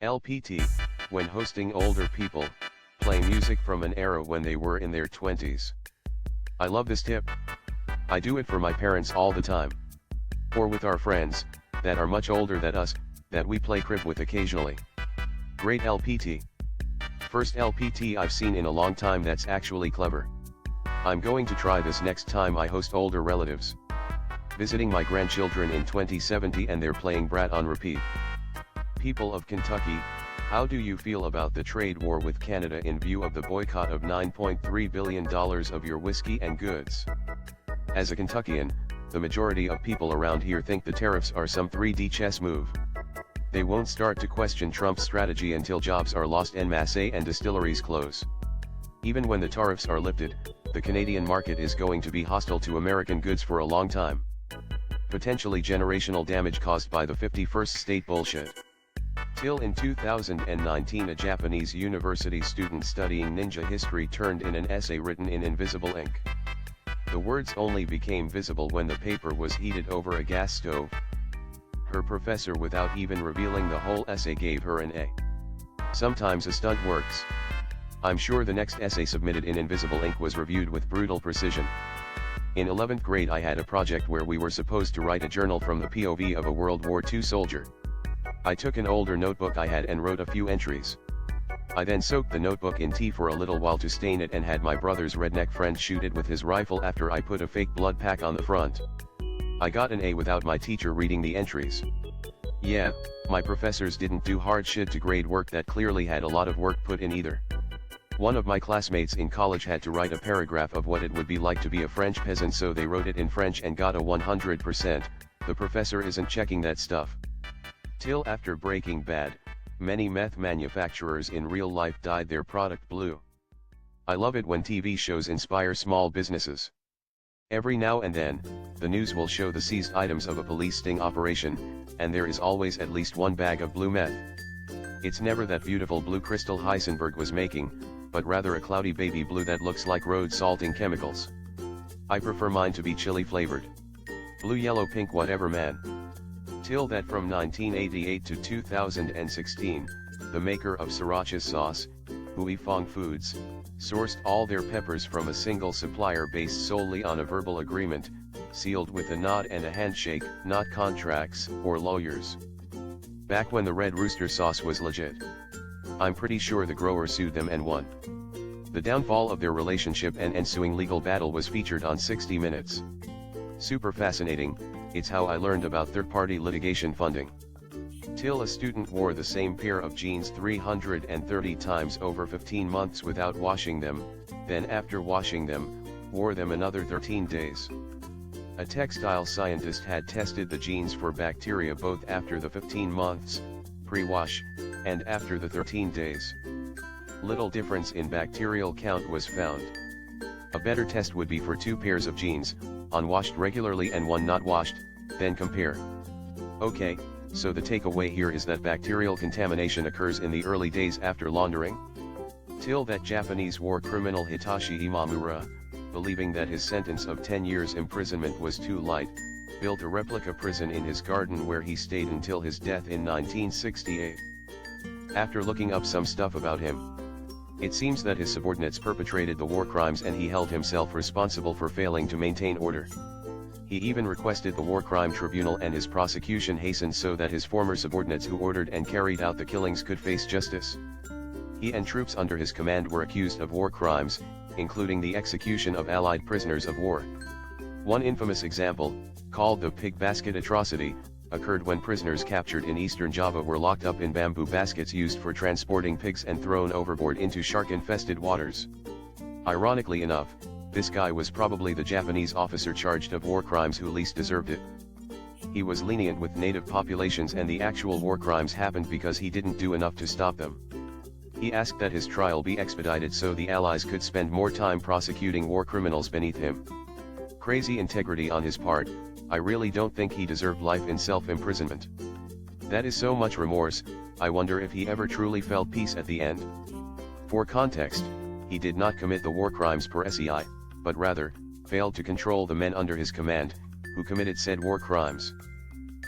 LPT, when hosting older people, play music from an era when they were in their 20s. I love this tip. I do it for my parents all the time. Or with our friends, that are much older than us, that we play crib with occasionally. Great LPT. First LPT I've seen in a long time that's actually clever. I'm going to try this next time I host older relatives. Visiting my grandchildren in 2070 and they're playing Brat on repeat. People of Kentucky, how do you feel about the trade war with Canada in view of the boycott of $9.3 billion of your whiskey and goods? As a Kentuckian, the majority of people around here think the tariffs are some 3D chess move. They won't start to question Trump's strategy until jobs are lost en masse and distilleries close. Even when the tariffs are lifted, the Canadian market is going to be hostile to American goods for a long time. Potentially generational damage caused by the 51st state bullshit. Till in 2019 a Japanese university student studying ninja history turned in an essay written in invisible ink. The words only became visible when the paper was heated over a gas stove. Her professor, without even revealing the whole essay, gave her an A. Sometimes a stunt works. I'm sure the next essay submitted in invisible ink was reviewed with brutal precision. In 11th grade I had a project where we were supposed to write a journal from the POV of a World War II soldier. I took an older notebook I had and wrote a few entries. I then soaked the notebook in tea for a little while to stain it and had my brother's redneck friend shoot it with his rifle after I put a fake blood pack on the front. I got an A without my teacher reading the entries. Yeah, my professors didn't do hard shit to grade work that clearly had a lot of work put in either. One of my classmates in college had to write a paragraph of what it would be like to be a French peasant, so they wrote it in French and got a 100%, the professor isn't checking that stuff. Till after Breaking Bad, many meth manufacturers in real life dyed their product blue. I love it when TV shows inspire small businesses. Every now and then, the news will show the seized items of a police sting operation, and there is always at least one bag of blue meth. It's never that beautiful blue crystal Heisenberg was making, but rather a cloudy baby blue that looks like road salting chemicals. I prefer mine to be chili flavored. Blue, yellow, pink, whatever, man. Till that from 1988 to 2016, the maker of Sriracha sauce, Hui Fong Foods, sourced all their peppers from a single supplier based solely on a verbal agreement, sealed with a nod and a handshake, not contracts or lawyers. Back when the Red Rooster sauce was legit. I'm pretty sure the grower sued them and won. The downfall of their relationship and ensuing legal battle was featured on 60 Minutes. Super fascinating, it's how I learned about third-party litigation funding. Till a student wore the same pair of jeans 330 times over 15 months without washing them, then after washing them, wore them another 13 days. A textile scientist had tested the jeans for bacteria both after the 15 months, pre-wash, and after the 13 days. Little difference in bacterial count was found. A better test would be for two pairs of jeans, unwashed regularly and one not washed, then compare. Okay, so the takeaway here is that bacterial contamination occurs in the early days after laundering. Till that Japanese war criminal Hitoshi Imamura, believing that his sentence of 10 years imprisonment was too light, built a replica prison in his garden where he stayed until his death in 1968. After looking up some stuff about him, it seems that his subordinates perpetrated the war crimes and he held himself responsible for failing to maintain order. He even requested the War Crime Tribunal and his prosecution hastened so that his former subordinates who ordered and carried out the killings could face justice. He and troops under his command were accused of war crimes, including the execution of Allied prisoners of war. One infamous example, called the Pig Basket Atrocity, occurred when prisoners captured in eastern Java were locked up in bamboo baskets used for transporting pigs and thrown overboard into shark-infested waters. Ironically enough, this guy was probably the Japanese officer charged of war crimes who least deserved it. He was lenient with native populations and the actual war crimes happened because he didn't do enough to stop them. He asked that his trial be expedited so the Allies could spend more time prosecuting war criminals beneath him. Crazy integrity on his part. I really don't think he deserved life in self-imprisonment. That is so much remorse, I wonder if he ever truly felt peace at the end. For context, he did not commit the war crimes per SEI, but rather, failed to control the men under his command, who committed said war crimes.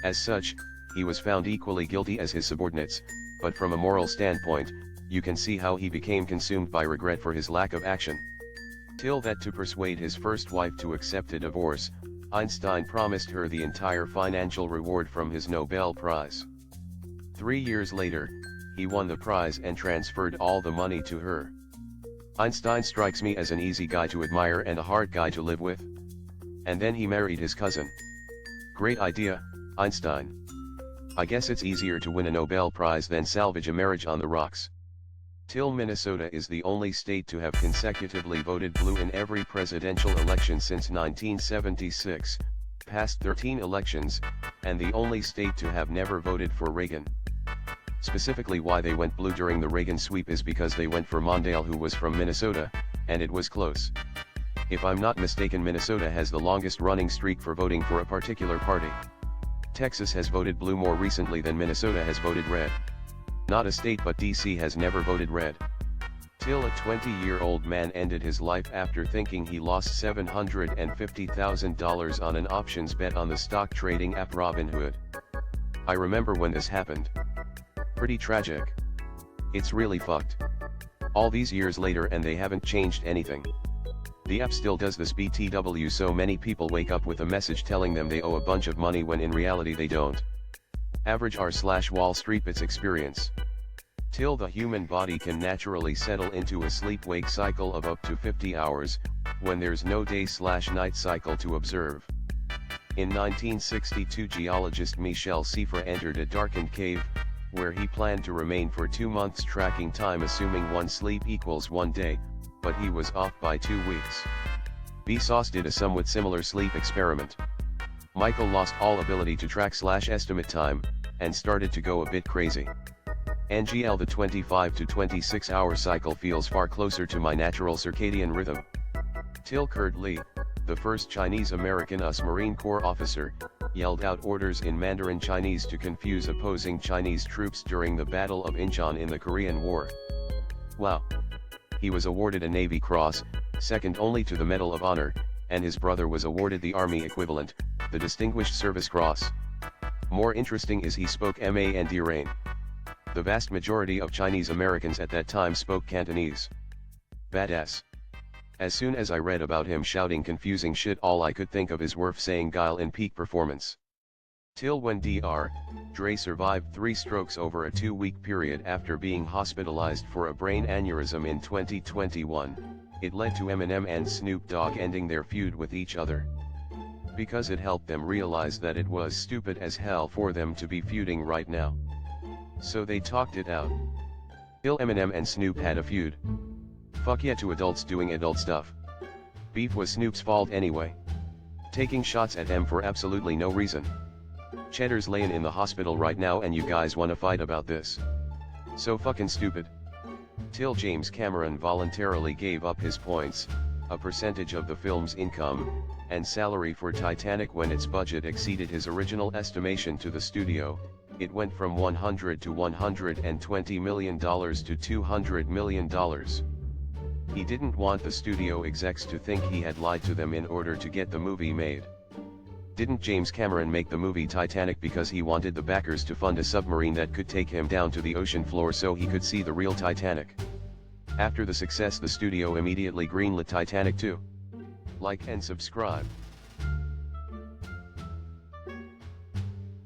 As such, he was found equally guilty as his subordinates, but from a moral standpoint, you can see how he became consumed by regret for his lack of action. Till that to persuade his first wife to accept a divorce, Einstein promised her the entire financial reward from his Nobel Prize. 3 years later, he won the prize and transferred all the money to her. Einstein strikes me as an easy guy to admire and a hard guy to live with. And then he married his cousin. Great idea, Einstein. I guess it's easier to win a Nobel Prize than salvage a marriage on the rocks. Till Minnesota is the only state to have consecutively voted blue in every presidential election since 1976, past 13 elections, and the only state to have never voted for Reagan. Specifically why they went blue during the Reagan sweep is because they went for Mondale, who was from Minnesota, and it was close. If I'm not mistaken, Minnesota has the longest running streak for voting for a particular party. Texas has voted blue more recently than Minnesota has voted red. Not a state, but DC has never voted red. Till a 20-year-old man ended his life after thinking he lost $750,000 on an options bet on the stock trading app Robinhood. I remember when this happened. Pretty tragic. It's really fucked. All these years later and they haven't changed anything. The app still does this BTW, so many people wake up with a message telling them they owe a bunch of money when in reality they don't. Average r/Wall Street Bets experience. Till the human body can naturally settle into a sleep-wake cycle of up to 50 hours, when there's no day/night cycle to observe. In 1962, geologist Michel Sifra entered a darkened cave, where he planned to remain for 2 months, tracking time assuming 1 sleep equals 1 day, but he was off by 2 weeks. Vsauce did a somewhat similar sleep experiment. Michael lost all ability to track/estimate time, and started to go a bit crazy. NGL, the 25 to 26 hour cycle feels far closer to my natural circadian rhythm. Till Kurt Lee, the first Chinese-American US Marine Corps officer, yelled out orders in Mandarin Chinese to confuse opposing Chinese troops during the Battle of Incheon in the Korean War. Wow. He was awarded a Navy Cross, second only to the Medal of Honor, and his brother was awarded the Army equivalent, the Distinguished Service Cross. More interesting is he spoke Mandarin. The vast majority of Chinese Americans at that time spoke Cantonese. Badass. As soon as I read about him shouting confusing shit, all I could think of is Worf saying guile in peak performance. Till when Dr. Dre survived 3 strokes over a 2-week period after being hospitalized for a brain aneurysm in 2021, it led to Eminem and Snoop Dogg ending their feud with each other. Because it helped them realize that it was stupid as hell for them to be feuding right now. So they talked it out. Till Eminem and Snoop had a feud. Fuck yeah to adults doing adult stuff. Beef was Snoop's fault anyway. Taking shots at M for absolutely no reason. Cheddar's laying in the hospital right now and you guys wanna fight about this. So fucking stupid. Till James Cameron voluntarily gave up his points, a percentage of the film's income, and salary for Titanic when its budget exceeded his original estimation to the studio. It went from $100 to $120 million to $200 million. He didn't want the studio execs to think he had lied to them in order to get the movie made. Didn't James Cameron make the movie Titanic because he wanted the backers to fund a submarine that could take him down to the ocean floor so he could see the real Titanic? After the success, the studio immediately greenlit Titanic 2. Like and subscribe.